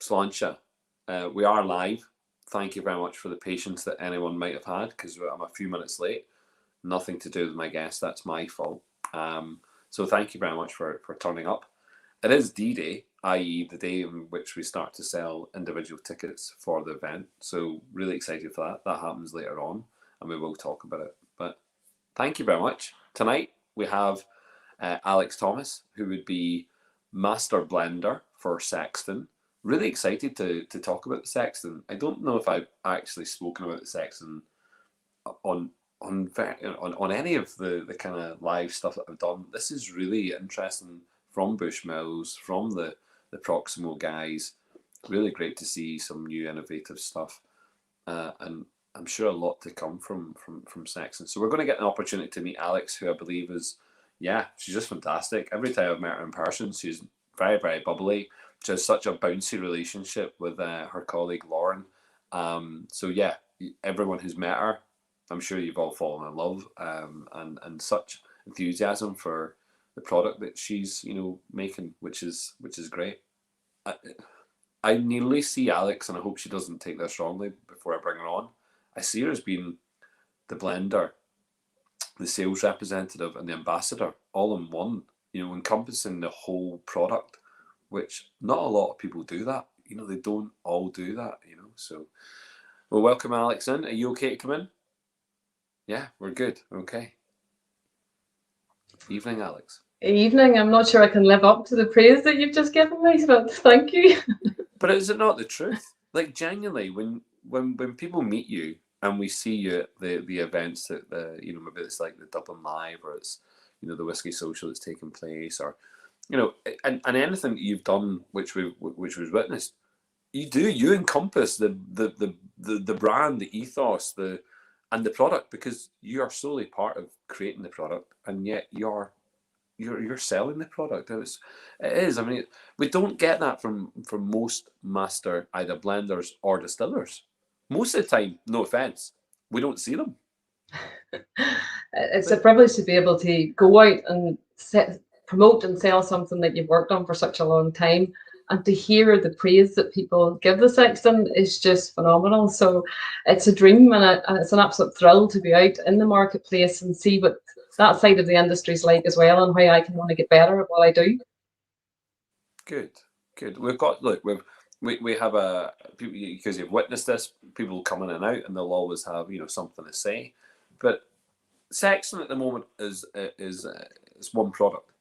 Sláinte. We are live. Thank you very much for the patience that anyone might have had, because I'm a few minutes late. Nothing to do with my guest. That's my fault. So thank you very much for turning up. It is D-Day, i.e. the day in which we start to sell individual tickets for the event. So really excited for that. That happens later on, and we will talk about it. But thank you very much. Tonight we have Alex Thomas, who would be Master Blender for Sexton. Really excited to talk about the Sexton. I don't know if I've actually spoken about the Sexton on any of the kind of live stuff that I've done. This is really interesting from Bushmills, from the Proximo guys. Really great to see some new innovative stuff, and I'm sure a lot to come from Sexton. So we're going to get an opportunity to meet Alex, who I believe is, she's just fantastic. Every time I've met her in person, she's very, very bubbly. She has such a bouncy relationship with her colleague Lauren. So yeah, everyone who's met her, I'm sure you've all fallen in love, and such enthusiasm for the product that she's making, which is great. I nearly see Alex, and I hope she doesn't take this wrongly before I bring her on. I see her as being the blender, the sales representative, and the ambassador all in one. Encompassing the whole product, which not a lot of people do that. They don't all do that. So we'll welcome Alex in. Are you okay to come in? Yeah, we're good. Okay. Evening, Alex. Evening. I'm not sure I can live up to the praise that you've just given me, but thank you. But is it not the truth? Like, genuinely, when people meet you and we see you at the events that maybe it's like the Dublin Live, or it's the Whiskey Social that's taking place, or and anything that you've done which was witnessed, you encompass the brand, the ethos, and the product, because you are solely part of creating the product, and yet you're selling the product. It is. I mean, we don't get that from most master either blenders or distillers. Most of the time, no offense, we don't see them. It's a privilege to be able to go out and promote and sell something that you've worked on for such a long time, and to hear the praise that people give the Sexton is just phenomenal. So it's a dream, and it's an absolute thrill to be out in the marketplace and see what that side of the industry is like as well, and how I can want to get better at what I do. Good. We have because you've witnessed this, people come in and out, and they'll always have something to say. But Sexton at the moment is one product.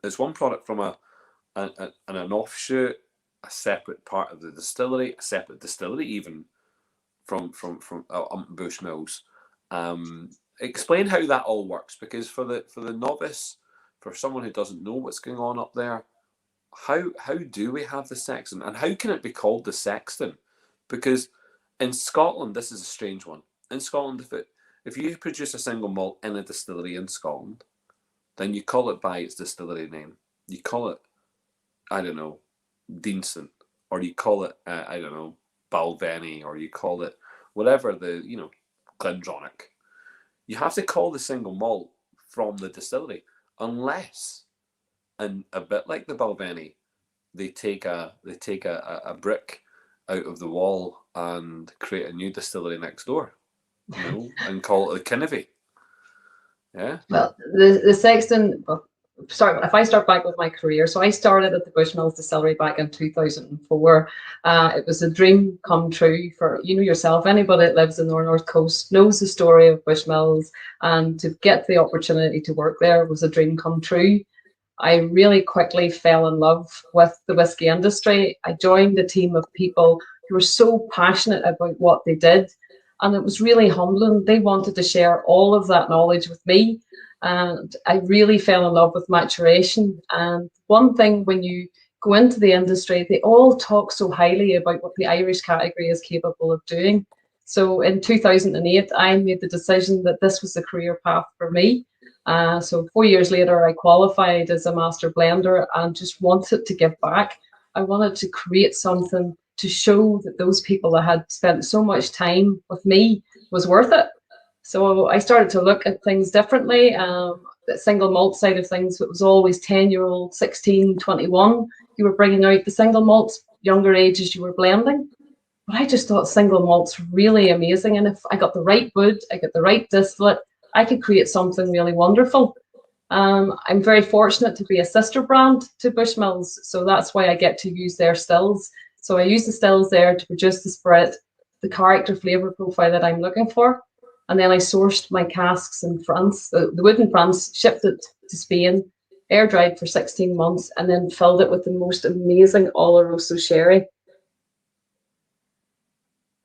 It's one product from an offshoot, a separate part of the distillery, a separate distillery even from Bushmills. Explain how that all works, because for the novice, for someone who doesn't know what's going on up there, how do we have the Sexton, and how can it be called the Sexton? Because in Scotland, this is a strange one. In Scotland, if you produce a single malt in a distillery in Scotland, then you call it by its distillery name. You call it, I don't know, Deanson, or you call it, I don't know, Balvenie, or you call it whatever Glendronach. You have to call the single malt from the distillery, unless, and a bit like the Balvenie, they take a brick out of the wall and create a new distillery next door, and call it the Kinnevy. Yeah. Well, the Sexton. If I start back with my career, so I started at the Bushmills Distillery back in 2004. It was a dream come true for yourself. Anybody that lives in the North Coast knows the story of Bushmills, and to get the opportunity to work there was a dream come true. I really quickly fell in love with the whiskey industry. I joined a team of people who were so passionate about what they did, and it was really humbling. They wanted to share all of that knowledge with me, and I really fell in love with maturation. And one thing, when you go into the industry, they all talk so highly about what the Irish category is capable of doing. So in 2008, I made the decision that this was the career path for me. So 4 years later, I qualified as a master blender and just wanted to give back. I wanted to create something to show that those people that had spent so much time with me was worth it. So I started to look at things differently. The single malt side of things, it was always 10-year-old, 16, 21. You were bringing out the single malts younger ages you were blending. But I just thought single malt's really amazing. And if I got the right wood, I got the right distillate, I could create something really wonderful. I'm very fortunate to be a sister brand to Bushmills, so that's why I get to use their stills. So I use the stills there to produce the spirit, the character flavour profile that I'm looking for. And then I sourced my casks in France, the wood in France, shipped it to Spain, air dried for 16 months, and then filled it with the most amazing Oloroso sherry.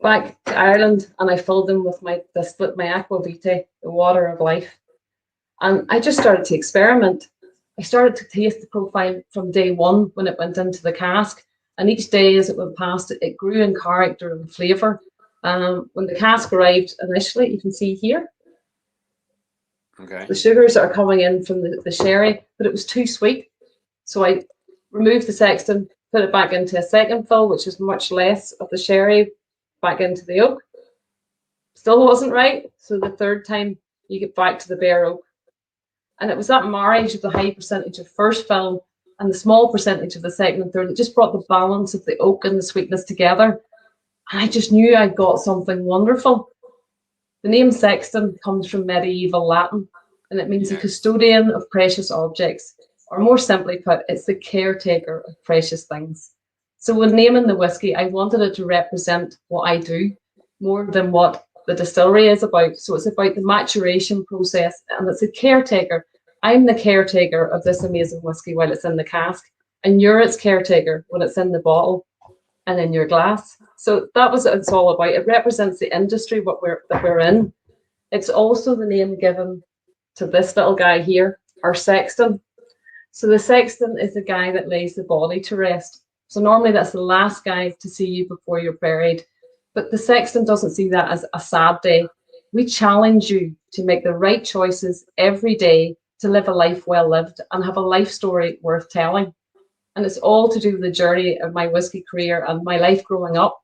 Back to Ireland, and I filled them with my distillate, my aqua vitae, the water of life. And I just started to experiment. I started to taste the profile from day one when it went into the cask. And each day as it went past, it grew in character and flavour. When the cask arrived initially, you can see here, Okay. the sugars are coming in from the sherry, but it was too sweet. So I removed the Sexton, put it back into a second fill, which is much less of the sherry, back into the oak. Still wasn't right. So the third time you get back to the bare oak. And it was that marriage of the high percentage of first fill and the small percentage of the second and third that just brought the balance of the oak and the sweetness together. And I just knew I'd got something wonderful. The name Sexton comes from medieval Latin, and it means the custodian of precious objects, or more simply put, it's the caretaker of precious things. So when naming the whiskey, I wanted it to represent what I do more than what the distillery is about. So it's about the maturation process, and it's a caretaker. I'm the caretaker of this amazing whiskey while it's in the cask, and you're its caretaker when it's in the bottle and in your glass. So that was what it's all about. It represents the industry that we're in. It's also the name given to this little guy here, our Sexton. So the Sexton is the guy that lays the body to rest. So normally that's the last guy to see you before you're buried. But the Sexton doesn't see that as a sad day. We challenge you to make the right choices every day to live a life well lived and have a life story worth telling. And it's all to do with the journey of my whiskey career and my life growing up.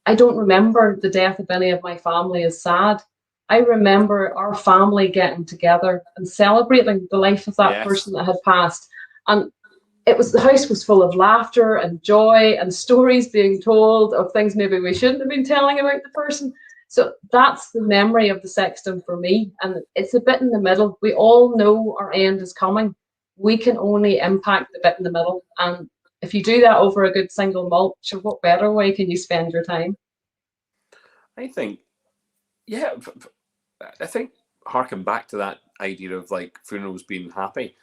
I don't remember the death of any of my family as sad. I remember our family getting together and celebrating the life of that person that had passed. And the house was full of laughter and joy and stories being told of things maybe we shouldn't have been telling about the person. So that's the memory of the Sexton for me. And it's a bit in the middle. We all know our end is coming. We can only impact the bit in the middle. And if you do that over a good single malt, sure, what better way can you spend your time? I think, I think harking back to that idea of like funerals being happy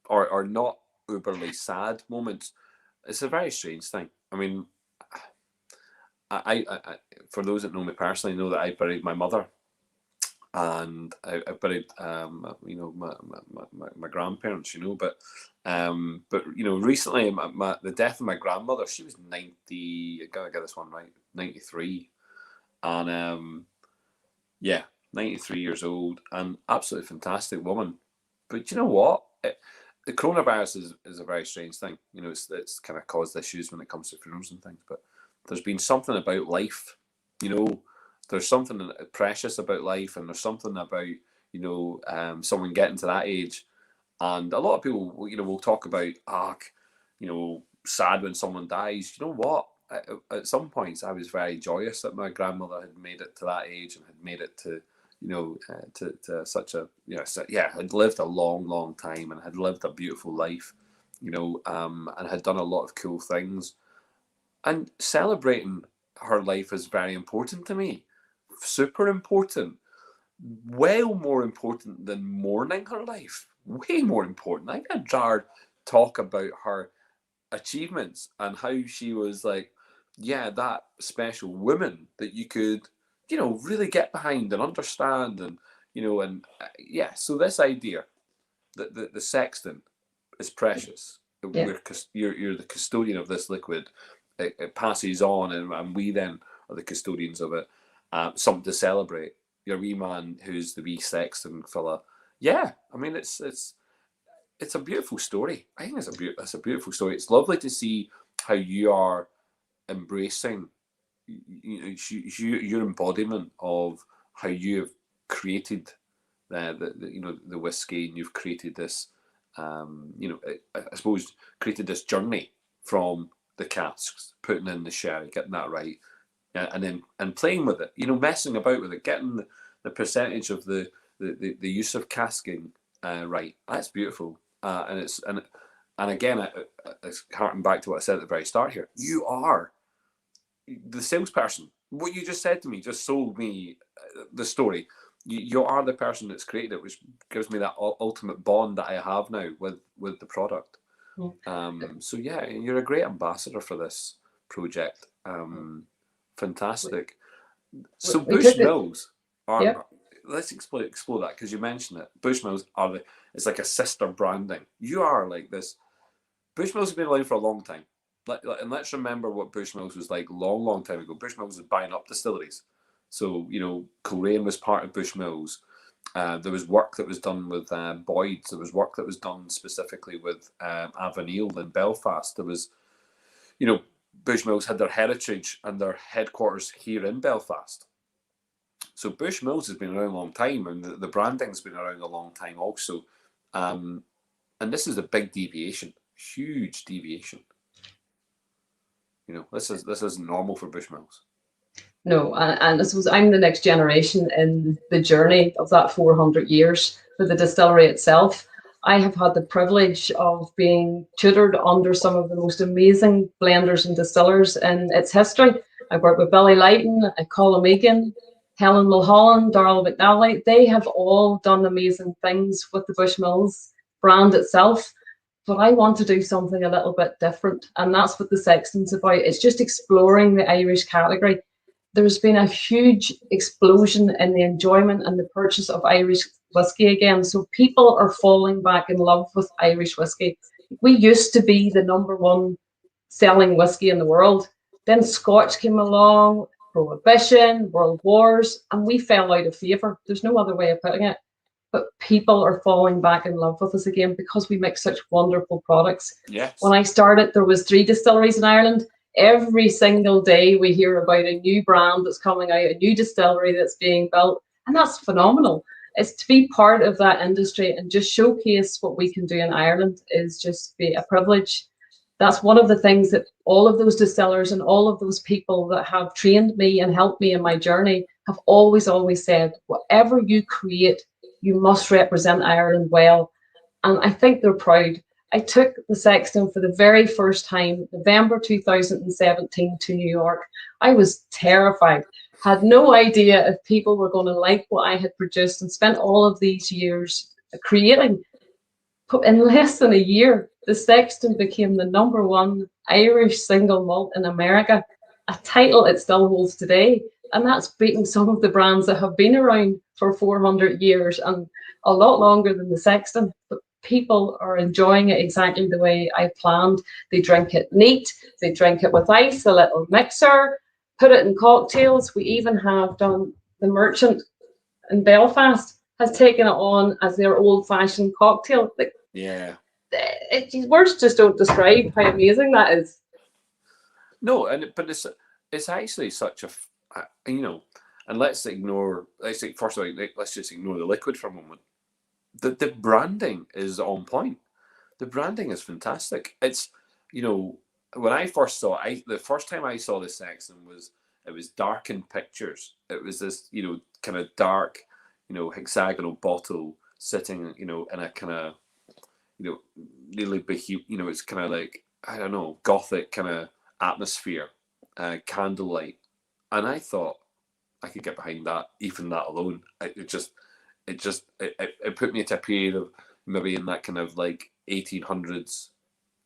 or not uberly sad moments, it's a very strange thing. I mean, I for those that know me personally know that I buried my mother, and I buried my grandparents, but recently the death of my grandmother, she was 90. I gotta get this one right, 93, and 93 years old, and absolutely fantastic woman. But you know what? The coronavirus is a very strange thing. It's kind of caused issues when it comes to funerals and things. But there's been something about life, there's something precious about life, and there's something about someone getting to that age. And a lot of people, will talk about sad when someone dies. You know what? At some points, I was very joyous that my grandmother had made it to that age and had made it to to such a had lived a long time and had lived a beautiful life, and had done a lot of cool things. And celebrating her life is very important to me, super important, well more important than mourning her life, way more important. I think I'd rather talk about her achievements and how she was like, that special woman that you could really get behind and understand, and so this idea that the Sexton is precious. You're the custodian of this liquid. It passes on, and we then are the custodians of it. Something to celebrate. Your wee man, who's the wee Sexton fella. I mean, it's a beautiful story. I think it's a beautiful story. It's lovely to see how you are embracing your embodiment of how you have created the whiskey, and you've created this I suppose created this journey from the casks, putting in the sherry, getting that right, and playing with it, messing about with it, getting the percentage of the use of casking right. That's beautiful, and again, it's harking back to what I said at the very start here. You are the salesperson. What you just said to me just sold me the story. You are the person that's created it, which gives me that ultimate bond that I have now with the product. So yeah, you're a great ambassador for this project. Fantastic. So Bushmills are. Let's explore that, because you mentioned it. Bushmills it's like a sister branding. You are like this. Bushmills have been around for a long time. And let's remember what Bushmills was like long time ago. Bushmills was buying up distilleries. So, Coleraine was part of Bushmills. There was work that was done with Boyd's. There was work that was done specifically with Avonil in Belfast. There was, Bushmills had their heritage and their headquarters here in Belfast. So Bushmills has been around a long time, and the branding's been around a long time also. And this is a big deviation, huge deviation. This isn't normal for Bushmills. No, and I suppose I'm the next generation in the journey of that 400 years for the distillery itself. I have had the privilege of being tutored under some of the most amazing blenders and distillers in its history. I've worked with Billy Lighton, Colin Egan, Helen Mulholland, Darrell McNally. They have all done amazing things with the Bushmills brand itself. But I want to do something a little bit different. And that's what the Sexton's about. It's just exploring the Irish category. There's been a huge explosion in the enjoyment and the purchase of Irish whiskey again. So people are falling back in love with Irish whiskey. We used to be the #1 selling whiskey in the world. Then Scotch came along, Prohibition, World Wars, and we fell out of favour. There's no other way of putting it. But people are falling back in love with us again because we make such wonderful products. Yes. When I started, there was 3 distilleries in Ireland. Every single day we hear about a new brand that's coming out, a new distillery that's being built, and that's phenomenal. It's to be part of that industry and just showcase what we can do in Ireland is just be a privilege. That's one of the things that all of those distillers and all of those people that have trained me and helped me in my journey have always said, whatever you create, you must represent Ireland well. And I think they're proud. I took the Sexton for the very first time, November 2017, to New York. I was terrified, had no idea if people were going to like what I had produced and spent all of these years creating. In less than a year, the Sexton became the #1 Irish single malt in America, a title it still holds today. And that's beating some of the brands that have been around for 400 years and a lot longer than the Sexton. But people are enjoying it exactly the way I planned. They drink it neat, they drink it with ice, a little mixer, put it in cocktails. We even have done, the merchant in Belfast has taken it on as their old-fashioned cocktail. Yeah. Words just don't describe how amazing that is. No, but it's actually such a, and let's just ignore the liquid for a moment. The branding is on point. The branding is fantastic. It's, when I first saw it, the first time I saw the Sexton it was darkened pictures. It was this, kind of dark, hexagonal bottle sitting, in a kind of, nearly, it's kind of like, I don't know, gothic kind of atmosphere, candlelight. And I thought I could get behind that, even that alone. It put me into a period of maybe in that kind of like 1800s,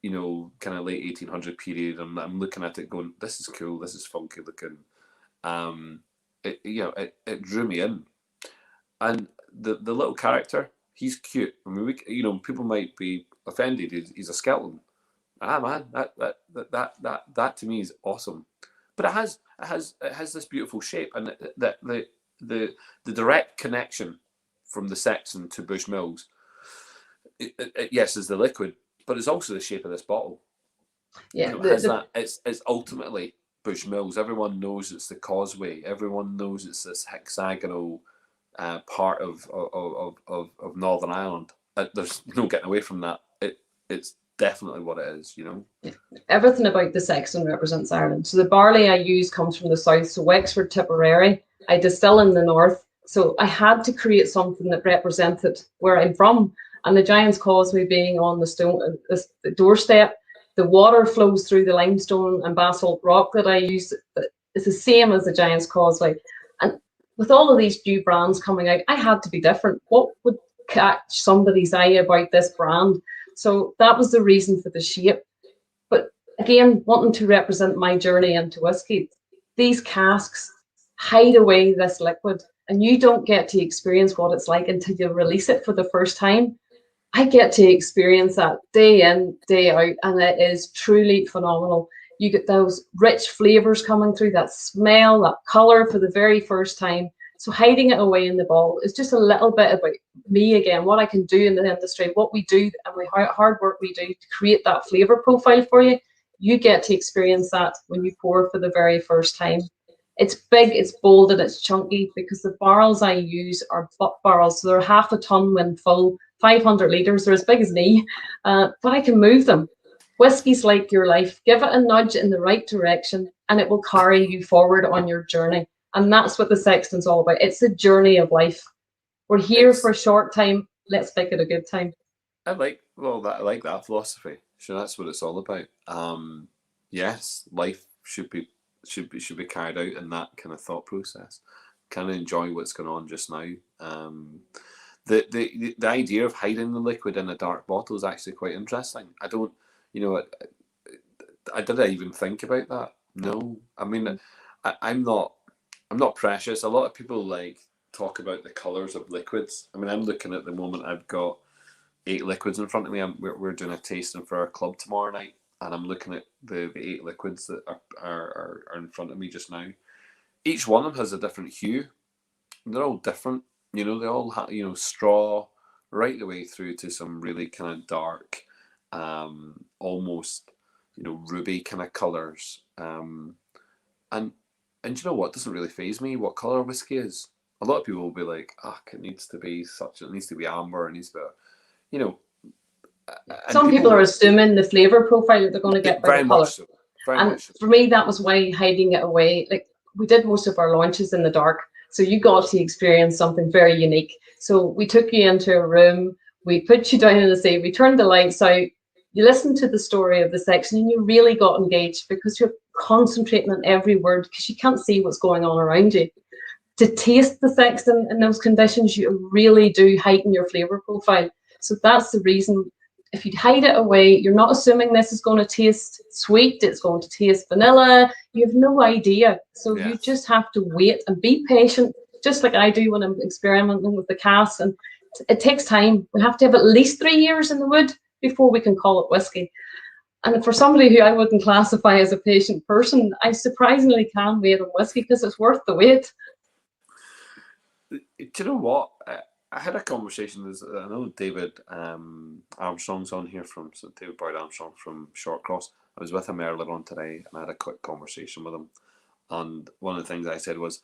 kind of late 1800 period. I'm looking at it going, this is cool, this is funky looking. It drew me in. And the little character, he's cute. I mean, people might be offended. He's a skeleton. Man, that to me is awesome. But it has this beautiful shape, and the direct connection from the Sexton to Bushmills, yes, is the liquid, but it's also the shape of this bottle. Yeah, it's ultimately Bushmills. Everyone knows it's the causeway. Everyone knows it's this hexagonal part of Northern Ireland. There's no getting away from that. It's definitely what it is, you know. Everything about the Sexton represents Ireland. So the barley I use comes from the south, so Wexford, Tipperary. I distill in the north, so I had to create something that represented where I'm from. And the Giant's Causeway being on the doorstep, the water flows through the limestone and basalt rock that I use. It's the same as the Giant's Causeway. And with all of these new brands coming out, I had to be different. What would catch somebody's eye about this brand? So that was the reason for the shape. But again, wanting to represent my journey into whiskey, these casks hide away this liquid, and you don't get to experience what it's like until you release it for the first time. I get to experience that day in, day out, and it is truly phenomenal. You get those rich flavors coming through, that smell, that color for the very first time. So hiding it away in the bottle is just a little bit about me again, what I can do in the industry, what we do, and the hard work we do to create that flavor profile for you. You get to experience that when you pour for the very first time. It's big, it's bold, and it's chunky because the barrels I use are butt barrels. So they're half a ton when full, 500 litres. They're as big as me, but I can move them. Whiskey's like your life. Give it a nudge in the right direction and it will carry you forward on your journey. And that's what the Sexton's all about. It's the journey of life. We're here for a short time. Let's make it a good time. I like that philosophy. So that's what it's all about. Yes, life should be carried out in that kind of thought process. Kind of enjoy what's going on just now. The idea of hiding the liquid in a dark bottle is actually quite interesting. I don't, did I even think about that? No. I mean, I'm not precious. A lot of people like talk about the colours of liquids. I mean, I'm looking at the moment. I've got 8 liquids in front of me. We're doing a tasting for our club tomorrow night, and I'm looking at the 8 liquids that are in front of me just now. Each one of them has a different hue. They're all different. They all have, straw right the way through to some really kind of dark, almost, ruby kind of colours. And you know what? It doesn't really faze me what colour whiskey is. A lot of people will be like, it needs to be amber, it needs to be, Some people are assuming the flavour profile that they're going to get by the colour. So. Very and much so. For me, that was why hiding it away. Like, we did most of our launches in the dark, so you got to experience something very unique. So we took you into a room, we put you down in the sea, we turned the lights out, you listened to the story of the Sexton, and you really got engaged because you're concentrating on every word because you can't see what's going on around you. To taste the Sexton in those conditions, you really do heighten your flavour profile. So that's the reason. If you hide it away, you're not assuming this is going to taste sweet, it's going to taste vanilla. You have no idea. So you just have to wait and be patient, just like I do when I'm experimenting with the cask. And it takes time. We have to have at least 3 years in the wood before we can call it whiskey. And for somebody who I wouldn't classify as a patient person, I surprisingly can wait on whiskey because it's worth the wait. Do you know what? I had a conversation with, I know David Armstrong's on here David Boyd Armstrong from Shortcross. I was with him earlier on today and I had a quick conversation with him. And one of the things I said was,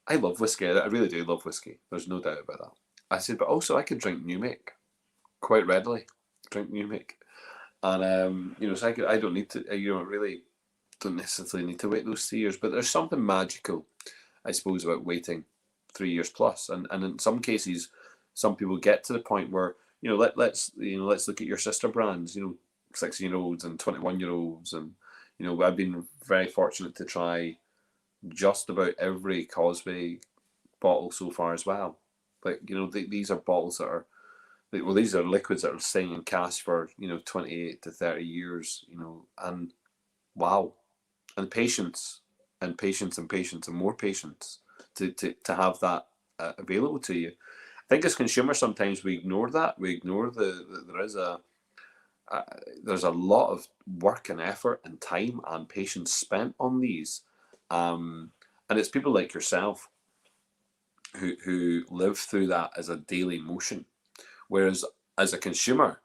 I love whiskey. I really do love whiskey. There's no doubt about that. I said, but also I could drink new make quite readily. Drink new make. And, so I don't need to, really don't necessarily need to wait those 3 years. But there's something magical, I suppose, about waiting 3 years plus. And in some cases, some people get to the point where, let's look at your sister brands, 16-year-olds and 21-year-olds. And, I've been very fortunate to try just about every Causeway bottle so far as well. Like, these are bottles that are, these are liquids that are staying in cask for, 28 to 30 years, and wow. And patience and patience and patience and more patience to have that available to you. I think as consumers sometimes we ignore that. We ignore there's a lot of work and effort and time and patience spent on these, and it's people like yourself who live through that as a daily motion. Whereas as a consumer,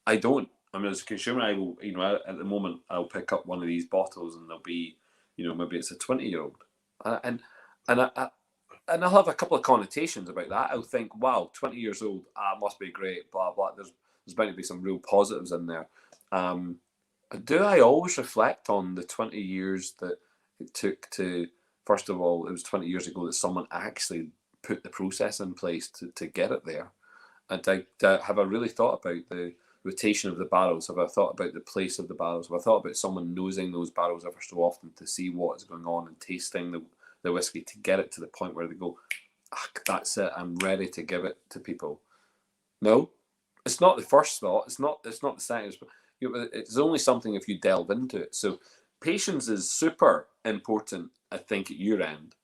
I don't. I mean, as a consumer, I will. At the moment, I'll pick up one of these bottles and there'll be, maybe it's a 20-year-old, and I'll have a couple of connotations about that. I'll think, wow, 20 years old, must be great, blah, blah. There's bound to be some real positives in there. Do I always reflect on the 20 years that it took to, first of all, it was 20 years ago that someone actually put the process in place to get it there? And have I really thought about the rotation of the barrels? Have I thought about the place of the barrels? Have I thought about someone nosing those barrels ever so often to see what is going on and tasting the whiskey to get it to the point where they go, that's it, I'm ready to give it to people? No, it's not the first thought. It's not the second. It's only something if you delve into it. So patience is super important, I think, at your end.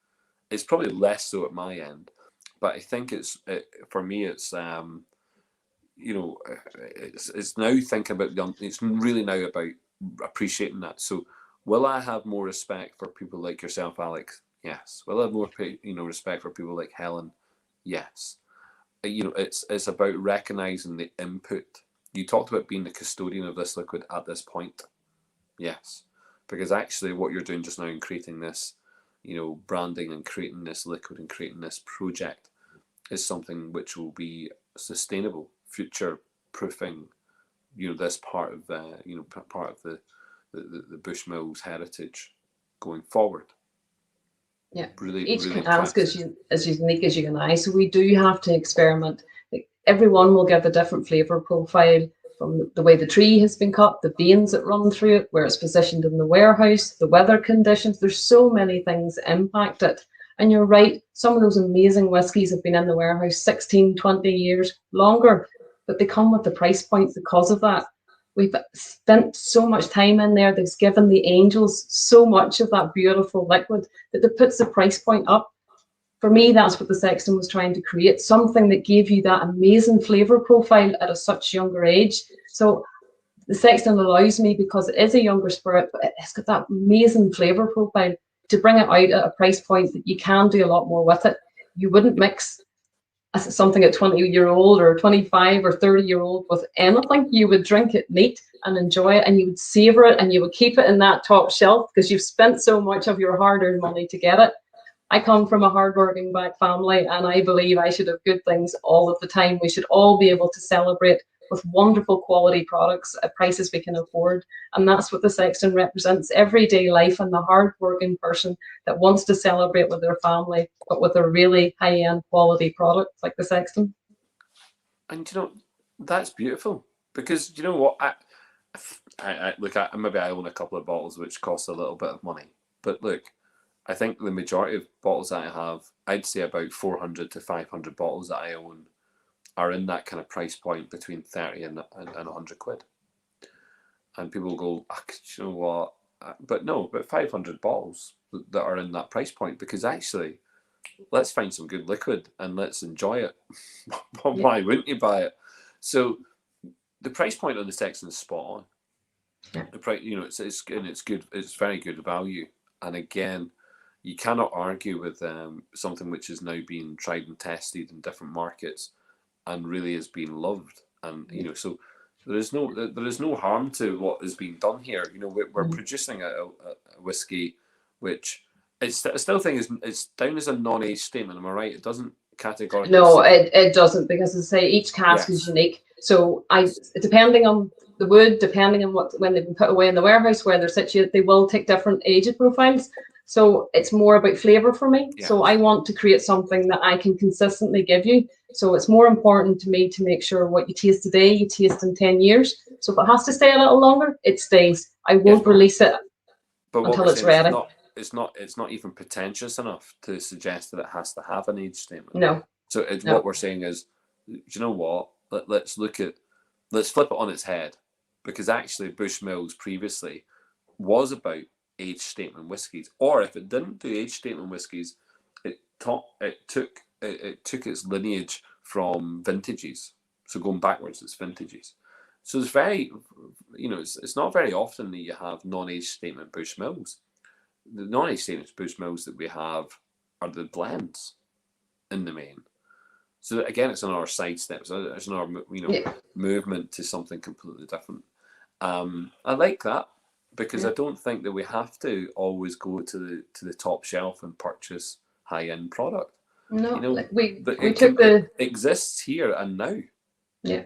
It's probably less so at my end, but I think for me, it's it's now thinking about it's really now about appreciating that. So will I have more respect for people like yourself, Alex? Yes. Will I have more respect for people like Helen? Yes. It's about recognizing the input. You talked about being the custodian of this liquid at this point. Yes, because actually what you're doing just now in creating this, branding and creating this liquid and creating this project is something which will be sustainable, future proofing, this part of the Bushmills heritage going forward. Yeah, really, each really cask is as unique as you can eye, so we do have to experiment. Like, everyone will give a different flavor profile from the way the tree has been cut, the veins that run through it, where it's positioned in the warehouse, the weather conditions. There's so many things that impact it. And you're right, some of those amazing whiskies have been in the warehouse 16, 20 years, longer, but they come with the price point because of that. We've spent so much time in there. They've given the angels so much of that beautiful liquid that it puts the price point up. For me, that's what the Sexton was trying to create, something that gave you that amazing flavor profile at a such younger age. So the Sexton allows me, because it is a younger spirit, but it's got that amazing flavor profile, to bring it out at a price point that you can do a lot more with it. You wouldn't mix something at 20-year-old or 25 or 30-year-old with anything. You would drink it neat and enjoy it, and you would savor it, and you would keep it in that top shelf because you've spent so much of your hard-earned money to get it. I come from a hard-working back family, and I believe I should have good things all of the time. We should all be able to celebrate with wonderful quality products at prices we can afford. And that's what the Sexton represents: everyday life and the hard-working person that wants to celebrate with their family, but with a really high-end quality product like the Sexton. And that's beautiful, because you know what, I look, maybe I own a couple of bottles which cost a little bit of money, but look, I think the majority of bottles that I have, I'd say about 400 to 500 bottles that I own, are in that kind of price point between 30 and 100 quid. And people go, you know what? But no, but 500 bottles that are in that price point, because actually, let's find some good liquid and let's enjoy it. Why wouldn't you buy it? So the price point on the Sexton is spot on. The price, it's good. It's very good value. And again, you cannot argue with something which is now being tried and tested in different markets and really is being loved. And so there is no harm to what is being done here. We're producing a whiskey which I still think it's down as a non-age statement. Am I right? It doesn't categorically. No, it doesn't, because as I say, each cask is unique. So depending on the wood, depending on when they've been put away in the warehouse, where they're situated, they will take different age profiles. So it's more about flavor for me. Yeah. So I want to create something that I can consistently give you. So it's more important to me to make sure what you taste today, you taste in 10 years. So if it has to stay a little longer, it stays. I won't release it until it's ready. It's not even pretentious enough to suggest that it has to have an age statement. No. So what we're saying is, you know what? Let's flip it on its head, because actually Bushmills previously was about age statement whiskies, or if it didn't do age statement whiskies, it took its lineage from vintages. So going backwards, it's vintages. So it's very, it's not very often that you have non-age statement Bushmills. The non-age statement Bushmills that we have are the blends in the main. So again, it's another sidestep. So it's another movement to something completely different. I like that, because I don't think that we have to always go to the top shelf and purchase high-end product. No, it exists here and now. Yeah.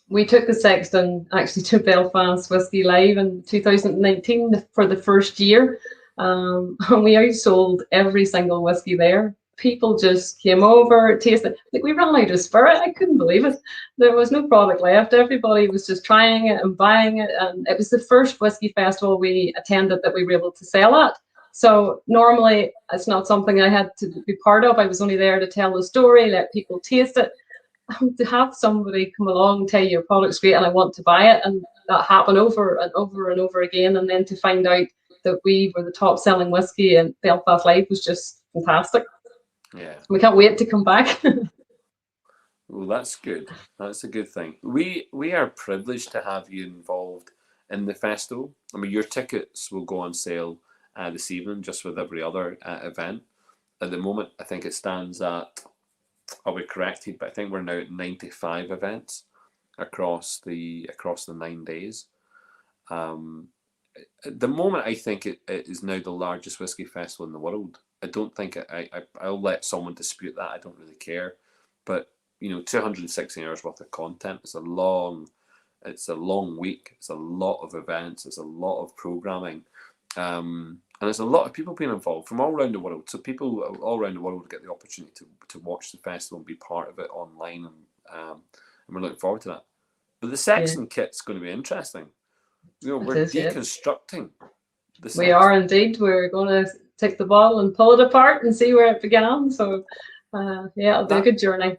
we took the Sexton actually to Belfast Whisky Live in 2019 for the first year. And we outsold every single whisky there. People just came over, tasted. Like, we ran out of spirit. I couldn't believe it. There was no product left. Everybody was just trying it and buying it. And it was the first whisky festival we attended that we were able to sell at. So normally it's not something I had to be part of. I was only there to tell the story, let people taste it. To have somebody come along and tell you your product's great and I want to buy it, and that happened over and over and over again, and then to find out that we were the top selling whiskey in Belfast Live was just fantastic. Yeah. We can't wait to come back. Well, that's good. That's a good thing. We are privileged to have you involved in the festival. I mean, your tickets will go on sale this evening, just with every other event. At the moment, I think it stands at, I'll be corrected, but I think we're now at 95 events across the 9 days. At the moment, I think it is now the largest whiskey festival in the world. I don't think I'll let someone dispute that. I don't really care. But 260 hours worth of content. It's a long week. It's a lot of events. It's a lot of programming, and there's a lot of people being involved from all around the world. So people all around the world get the opportunity to watch the festival and be part of it online, and we're looking forward to that. But the Sexton kit's going to be interesting. We're deconstructing the Sexton. We are indeed. We're going to take the bottle and pull it apart and see where it began. So it'll be a good journey.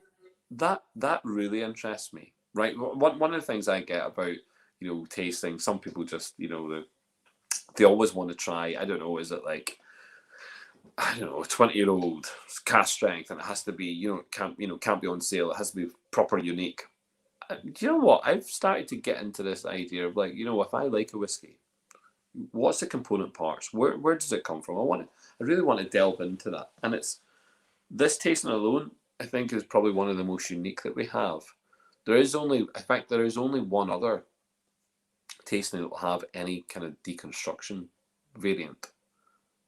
That really interests me. Right. One of the things I get about tasting, some people just they always want to try. I don't know. Is it like, I don't know, a 20-year-old cask strength, and it has to be can't be on sale. It has to be proper unique. Do you know what? I've started to get into this idea of, like, if I like a whiskey, what's the component parts? Where does it come from? I really want to delve into that. And it's this tasting alone, I think, is probably one of the most unique that we have. There is only one other tasting that will have any kind of deconstruction variant.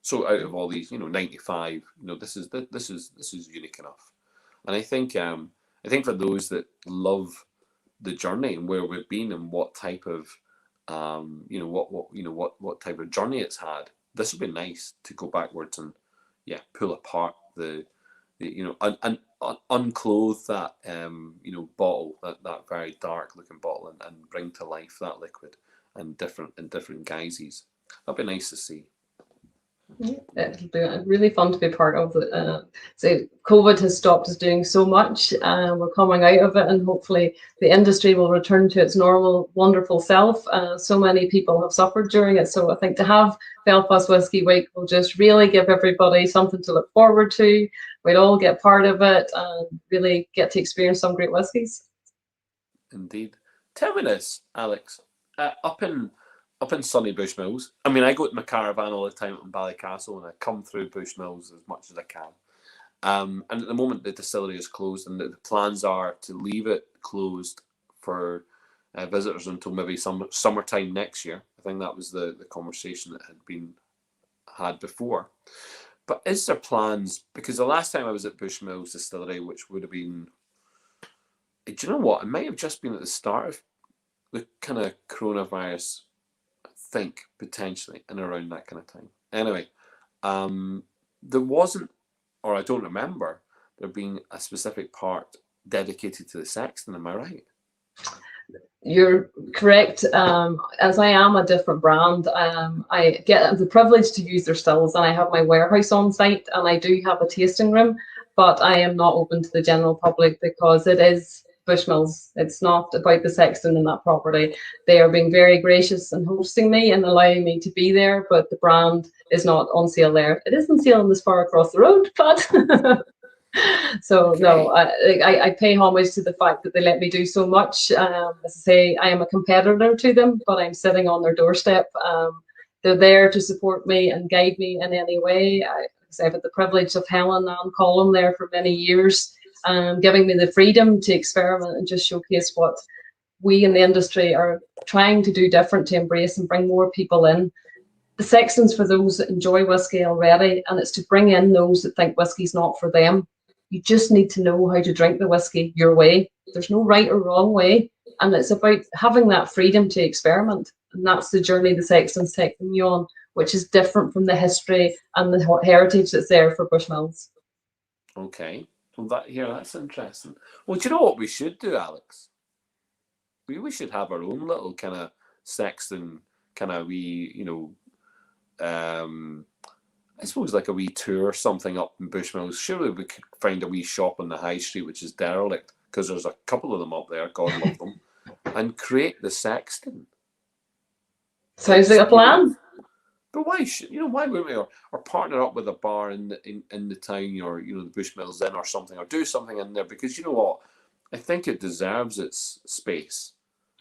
So out of all these, 95, this is unique enough. And I think for those that love the journey and where we've been and what type of what type of journey it's had, this would be nice to go backwards and pull apart the unclothe that bottle, that very dark looking bottle, and bring to life that liquid in different guises. That'd be nice to see. It'll be really fun to be part of it. So COVID has stopped us doing so much. We're coming out of it, and hopefully the industry will return to its normal, wonderful self. So many people have suffered during it. So I think to have Belfast Whisky Week will just really give everybody something to look forward to. We'll all get part of it and really get to experience some great whiskies. Indeed. Tell me this, Alex. Up in sunny Bushmills. I mean, I go to my caravan all the time up in Ballycastle, and I come through Bushmills as much as I can. And at the moment, the distillery is closed, and the plans are to leave it closed for visitors until maybe summertime next year. I think that was the conversation that had been had before. But is there plans? Because the last time I was at Bushmills Distillery, which would have been, do you know what? It might have just been at the start of the kind of coronavirus. Think potentially and around that kind of time. Anyway, there wasn't, or I don't remember there being a specific part dedicated to the Sexton. Am I right? You're correct. As I am a different brand, I get the privilege to use their stills, and I have my warehouse on site, and I do have a tasting room, but I am not open to the general public because it is Bushmills. It's not about the Sexton and that property. They are being very gracious and hosting me and allowing me to be there, but the brand is not on sale there. It is on sale this far across the road, but so okay. No, I pay homage to the fact that they let me do so much. As I say, I am a competitor to them, but I'm sitting on their doorstep. They're there to support me and guide me in any way. I've had the privilege of Helen and Colin there for many years, giving me the freedom to experiment and just showcase what we in the industry are trying to do different to embrace and bring more people in. The Sexton's for those that enjoy whiskey already, and it's to bring in those that think whiskey's not for them. You just need to know how to drink the whiskey your way. There's no right or wrong way. and it's about having that freedom to experiment. And that's the journey the Sexton's taking you on, which is different from the history and the heritage that's there for Bushmills. Okay. Well, that's interesting. Well, do you know what we should do, Alex? We should have our own little kind of Sexton kind of wee, I suppose like a wee tour or something up in Bushmills. Surely we could find a wee shop on the high street which is derelict, because there's a couple of them up there, God love them, and create the Sexton. Sounds like a plan. But why wouldn't we, or partner up with a bar in the town, or the Bushmills Inn or something, or do something in there, because you know what, I think it deserves its space.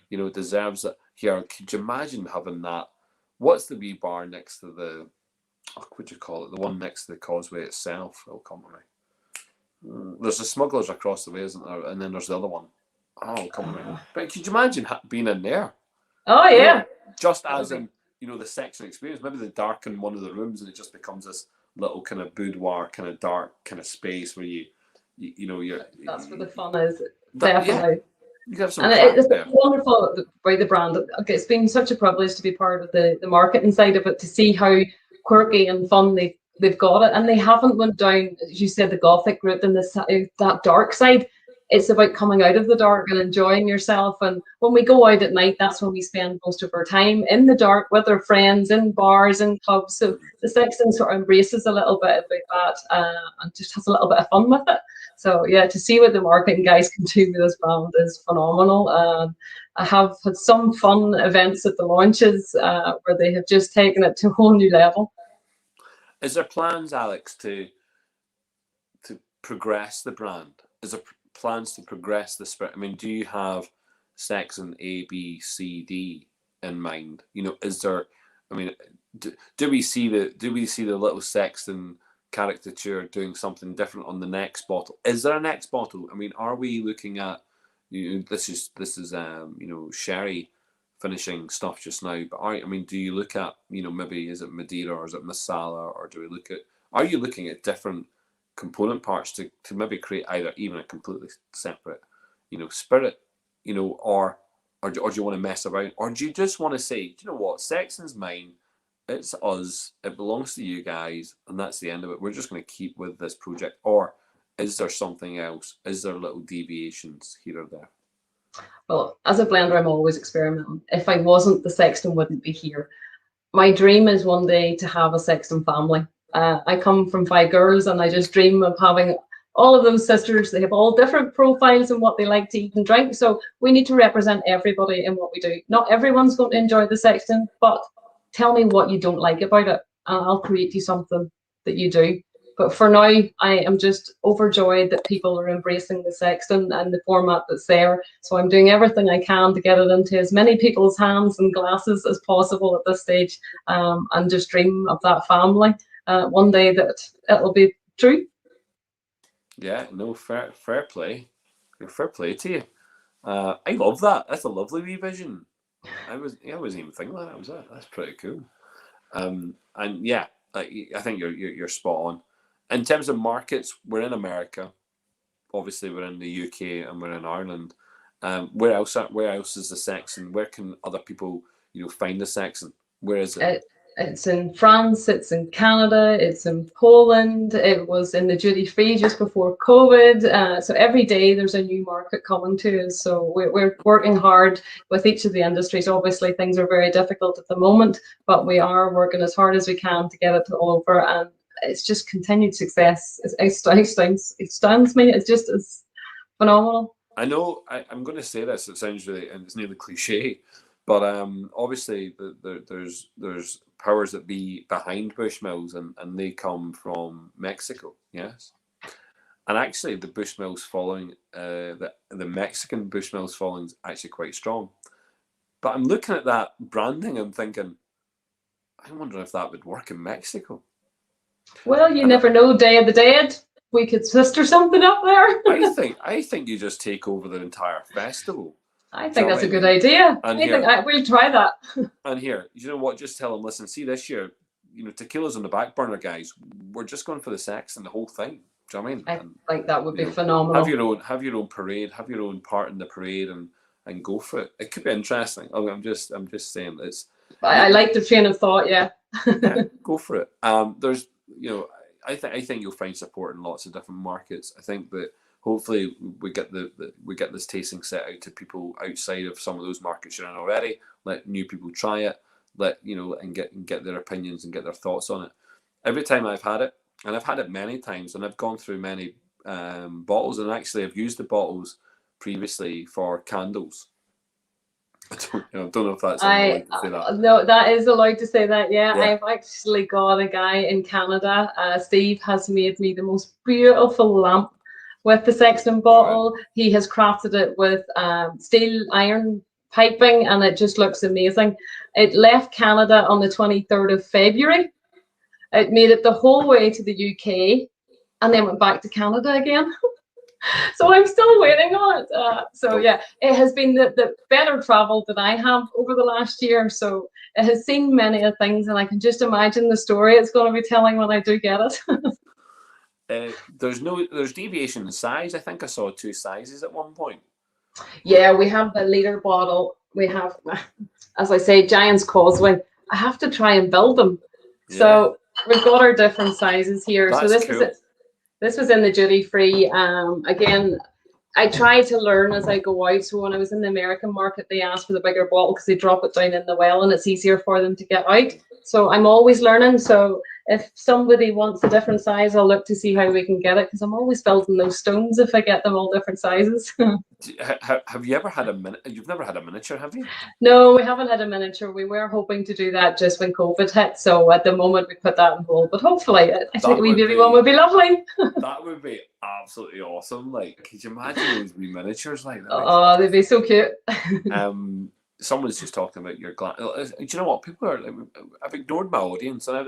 It deserves it. Here, could you imagine having that? What's the wee bar next to the, what would you call it? The one next to the causeway itself. It'll come to me. There's the Smugglers across the way, isn't there? And then there's the other one. Oh, it'll come to me. But could you imagine being in there? Oh yeah. Just as in, the Sexton experience. Maybe they darken one of the rooms and it just becomes this little kind of boudoir, kind of dark kind of space where you're. That's where the fun is. Definitely. Yeah. You have some and it's wonderful by the brand. It's been such a privilege to be part of the marketing side of it, to see how quirky and fun they've got it, and they haven't went down, as you said, the Gothic route and that dark side. It's about coming out of the dark and enjoying yourself. And when we go out at night, that's when we spend most of our time, in the dark with our friends, in bars and clubs. So the Sexton sort of embraces a little bit about that, and just has a little bit of fun with it. So yeah, to see what the marketing guys can do with this brand is phenomenal. I have had some fun events at the launches where they have just taken it to a whole new level. Is there plans, Alex, to progress the brand? Is there plans to progress the spirit? I mean, do you have Sexton A, B, C, D in mind? Is there? I mean, do we see the little Sexton caricature doing something different on the next bottle? Is there a next bottle? I mean, are we looking at this is sherry finishing stuff just now, but do you look at maybe, is it Madeira or is it Masala, or do we look at, are you looking at different component parts to maybe create either even a completely separate spirit, or do you want to mess around, or do you just want to say, do you know what, Sexton's mine, it's us, it belongs to you guys, and that's the end of it, we're just going to keep with this project? Or is there something else? Is there little deviations here or there? Well, as a blender, I'm always experimenting. If I wasn't, the Sexton wouldn't be here. My dream is one day to have a Sexton family. I come from 5 girls, and I just dream of having all of those sisters. They have all different profiles and what they like to eat and drink. So we need to represent everybody in what we do. Not everyone's going to enjoy the Sexton, but tell me what you don't like about it, and I'll create you something that you do. But for now, I am just overjoyed that people are embracing the Sexton and the format that's there. So I'm doing everything I can to get it into as many people's hands and glasses as possible at this stage, and just dream of that family. One day that it'll be true. Yeah, no, fair play. Fair play to you. I love that. That's a lovely wee vision. I wasn't even thinking that. That's pretty cool. And yeah, I think you're spot on. In terms of markets, we're in America. Obviously, we're in the UK and we're in Ireland. Where else is the Sexton? Where can other people, find the Sexton? Where is it? It's in France, it's in Canada, it's in Poland, it was in the duty free just before COVID. So every day there's a new market coming to us. So we're working hard with each of the industries. Obviously things are very difficult at the moment, but we are working as hard as we can to get it all over. And it's just continued success. It astounds me. It's phenomenal. I know I'm going to say this, it sounds really, and it's nearly cliche, but obviously there's powers that be behind Bushmills, and they come from Mexico, yes. And actually, the Bushmills following, the Mexican Bushmills following is actually quite strong. But I'm looking at that branding and thinking, I wonder if that would work in Mexico. Well, you never know. Day of the Dead, we could sister something up there. I think you just take over the entire festival. I think that's a good idea. We'll try that. And here, you know what? Just tell them, listen, see, this year, tequila's on the back burner, guys. We're just going for the sex and the whole thing. Do you know what I mean? I think that would be phenomenal. Have your own parade, have your own part in the parade, and and go for it. It could be interesting. I'm just saying it's. I like the train of thought. Yeah. Yeah, go for it. There's, I think you'll find support in lots of different markets. I think that hopefully we get we get this tasting set out to people outside of some of those markets you're in already. Let new people try it. And get their opinions and get their thoughts on it. Every time I've had it, and I've had it many times, and I've gone through many bottles, and actually I've used the bottles previously for candles. I don't know if that's allowed to say that. No, that is allowed to say that. Yeah, Yeah. I've actually got a guy in Canada. Steve has made me the most beautiful lamp with the Sexton bottle. Right. He has crafted it with steel iron piping, and it just looks amazing. It left Canada on the 23rd of February. It made it the whole way to the UK, and then went back to Canada again. So I'm still waiting on it. So yeah, it has been the better travel that I have over the last year. So it has seen many things, and I can just imagine the story it's going to be telling when I do get it. There's deviation in size. I think I saw 2 sizes at one point. Yeah, we have the liter bottle. We have, as I say, Giant's Causeway. I have to try and build them. Yeah. So we've got our different sizes here. That's so this cool. This was in the duty free. Again, I try to learn as I go out. So when I was in the American market, they asked for the bigger bottle because they drop it down in the well and it's easier for them to get out. So I'm always learning. So if somebody wants a different size, I'll look to see how we can get it, because I'm always building those stones if I get them all different sizes. Have you ever had a miniature? You've never had a miniature, have you? No, we haven't had a miniature. We were hoping to do that just when COVID hit. So at the moment we put that on hold. But hopefully, I think a wee baby one would be lovely. That would be absolutely awesome. Like, could you imagine those wee miniatures like that? Oh, they'd be so cute. Someone's just talking about your glass. Do you know what? People are. I've ignored my audience, and I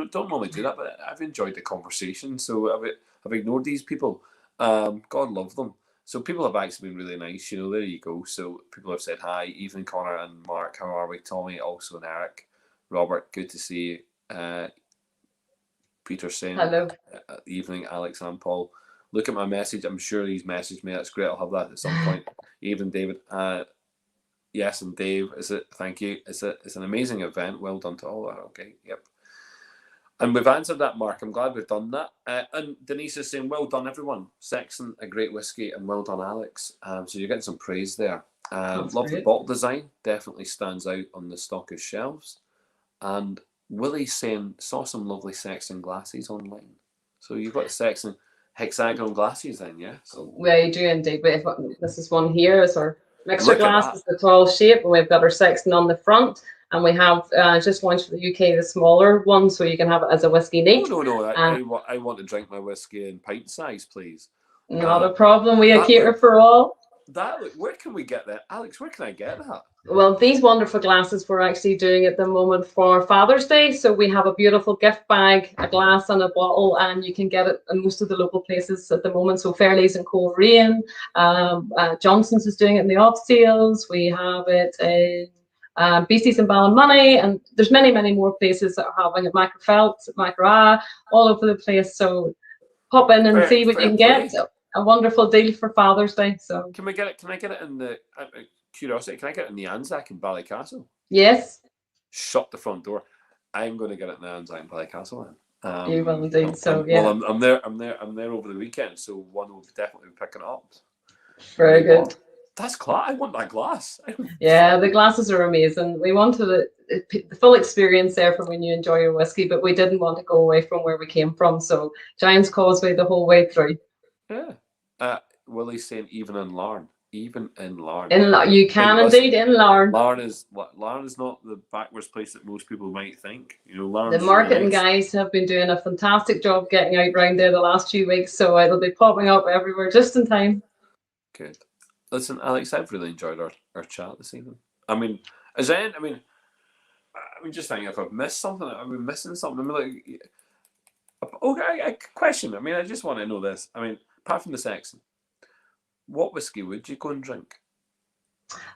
don't normally do that, but I've enjoyed the conversation. So I've ignored these people. God love them. So people have actually been really nice. There you go. So people have said hi. Evening, Connor and Mark. How are we? Tommy, also, and Eric. Robert, good to see you. Peter saying hello. Evening, Alex and Paul. Look at my message. I'm sure he's messaged me. That's great. I'll have that at some point. Evening, David. Yes, and Dave, thank you. It's an amazing event. Well done to all that. Okay, yep. And we've answered that, Mark. I'm glad we've done that. And Denise is saying, well done, everyone. Sexton, a great whiskey, and well done, Alex. So you're getting some praise there. Love the bottle design. Definitely stands out on the Stockish shelves. And Willie's saying, saw some lovely Sexton glasses online. So you've got Sexton hexagonal glasses then, yeah? So, yeah, you do indeed. But this is one here. Is our mixer glass. Is the tall shape, and we've got our Sexton on the front. And we have just launched for the UK the smaller one, so you can have it as a whiskey neat. No. I want to drink my whiskey in pint size, please. Not a problem. We cater for all. Where can we get that, Alex? Where can I get that? Well, these wonderful glasses we're actually doing at the moment for Father's Day. So we have a beautiful gift bag, a glass, and a bottle, and you can get it in most of the local places at the moment. So Fairley's and Coleraine, Johnson's is doing it in the off sales. We have it in BC's and Ballinmoney, and there's many more places that are having it. Macrofelt, Macra, all over the place. So pop in and see what you can get. A wonderful deal for Father's Day. So can we get it? Can I get it in the curiosity? Can I get it in the Anzac in Ballycastle? Yes. Shut the front door. I'm going to get it in the Anzac in Ballycastle then. You will indeed. So yeah. Well, I'm there over the weekend, so one will definitely be picking it up. Very good. That's class. I want that glass. Yeah, the glasses are amazing. We wanted the full experience there for when you enjoy your whiskey, but we didn't want to go away from where we came from. So Giant's Causeway the whole way through. Yeah. Willie's saying even in Larne. Even in Larne. You can indeed in Larne. Larne is not the backwards place that most people might think. Larne. The marketing guys have been doing a fantastic job getting out round there the last few weeks, so it'll be popping up everywhere just in time. Good. Listen, Alex, I've really enjoyed our chat this evening. I'm just thinking if I've missed something, I've been missing something. Okay, a question. I just want to know this. Apart from the Sexton, what whiskey would you go and drink?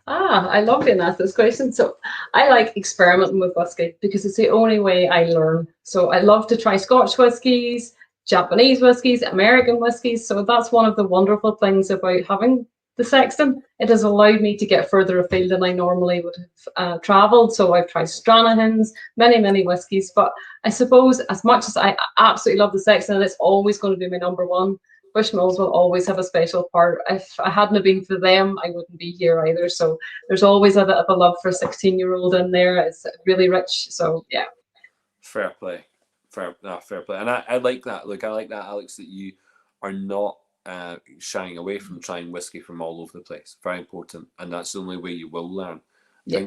I love being asked this question. So I like experimenting with whiskey because it's the only way I learn. So I love to try Scotch whiskies, Japanese whiskies, American whiskies. So that's one of the wonderful things about having the Sexton. It has allowed me to get further afield than I normally would have travelled. So I've tried Stranahans, many whiskies. But I suppose as much as I absolutely love the Sexton, and it's always going to be my number one, Bushmills will always have a special part. If I hadn't been for them, I wouldn't be here either. So there's always a bit of a love for a 16-year-old in there. It's really rich. So yeah. Fair play. Fair play. And I like that. Look, I like that, Alex, that you are not shying away from trying whiskey from all over the place. Very important. And that's the only way you will learn. I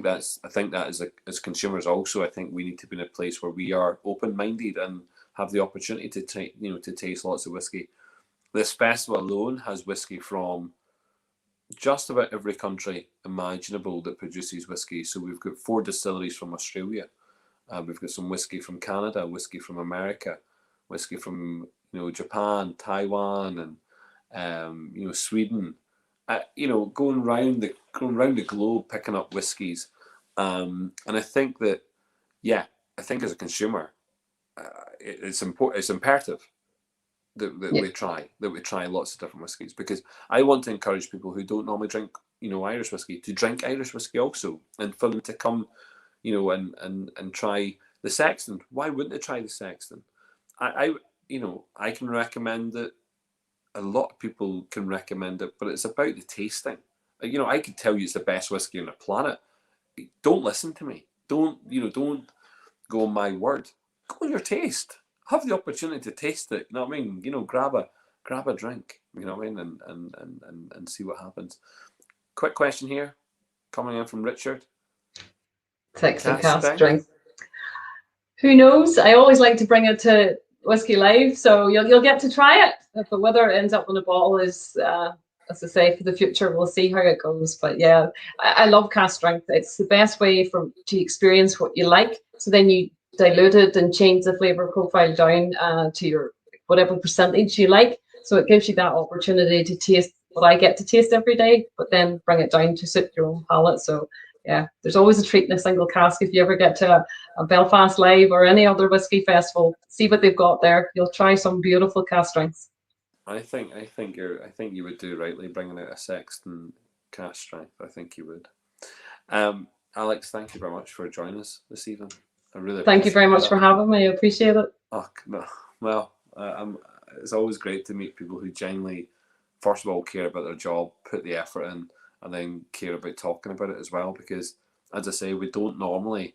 think that as consumers also, I think we need to be in a place where we are open-minded and have the opportunity to to taste lots of whiskey. This festival alone has whiskey from just about every country imaginable that produces whiskey. So we've got 4 distilleries from Australia. We've got some whiskey from Canada, whiskey from America, whiskey from Japan, Taiwan, and Sweden. Going round the globe picking up whiskies, and I think that I think as a consumer, it's imperative that we try lots of different whiskies, because I want to encourage people who don't normally drink Irish whiskey to drink Irish whiskey also, and for them to come and try the Sexton. Why wouldn't they try the Sexton? I can recommend it. A lot of people can recommend it, but it's about the tasting. I could tell you it's the best whiskey on the planet. Don't listen to me. Don't go on my word. Go on your taste. Have the opportunity to taste it. You know what I mean? Grab a drink. You know what I mean? And see what happens. Quick question here, coming in from Richard. Sexton cask strength. Who knows? I always like to bring it to Whiskey Live, so you'll get to try it. But whether it ends up in a bottle is, as I say, for the future, we'll see how it goes. But yeah, I love cask strength. It's the best way to experience what you like. So then you dilute it and change the flavor profile down to your whatever percentage you like. So it gives you that opportunity to taste what I get to taste every day, but then bring it down to suit your own palate. So yeah, there's always a treat in a single cask. If you ever get to a Belfast Live or any other whiskey festival, see what they've got there. You'll try some beautiful cask strengths. I think you would do rightly bringing out a Sexton cask strength. I think you would. Alex, thank you very much for joining us this evening. I really thank you very much for having me. I appreciate it. Oh no, well, it's always great to meet people who genuinely, first of all, care about their job, put the effort in, and then care about talking about it as well. Because, as I say, we don't normally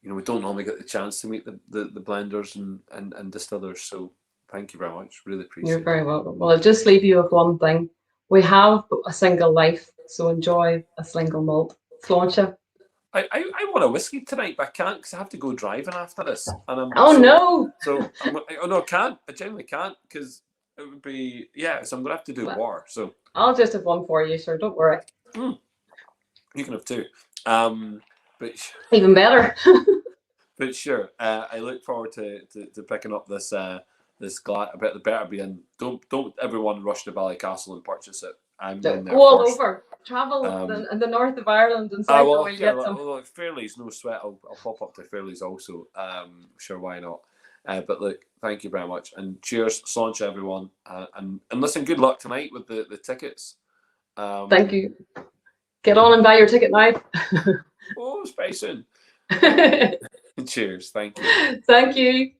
get the chance to meet the blenders and distillers. So thank you very much. Really appreciate it. You're very welcome. Well, I'll just leave you with one thing. We have a single life, so enjoy a single malt. Sláinte. I want a whiskey tonight, but I can't because I have to go driving after this. And no! I can't. I genuinely can't, because it would be, so I'm going to have to do war. So I'll just have one for you, sir. Don't worry. You can have 2. But even better. But sure, I look forward to picking up this glass. I bet the better be in. Don't everyone rush to Ballycastle and purchase it. I'm in there all first. over. Travel in the north of Ireland and south. Well, Fairlie's no sweat. I'll pop up to Fairlie's also. Sure, why not? But look, thank you very much, and cheers, Sláinte, everyone. And listen, good luck tonight with the tickets. Thank you. Get on and buy your ticket now. It's very soon. Cheers. Thank you. Thank you.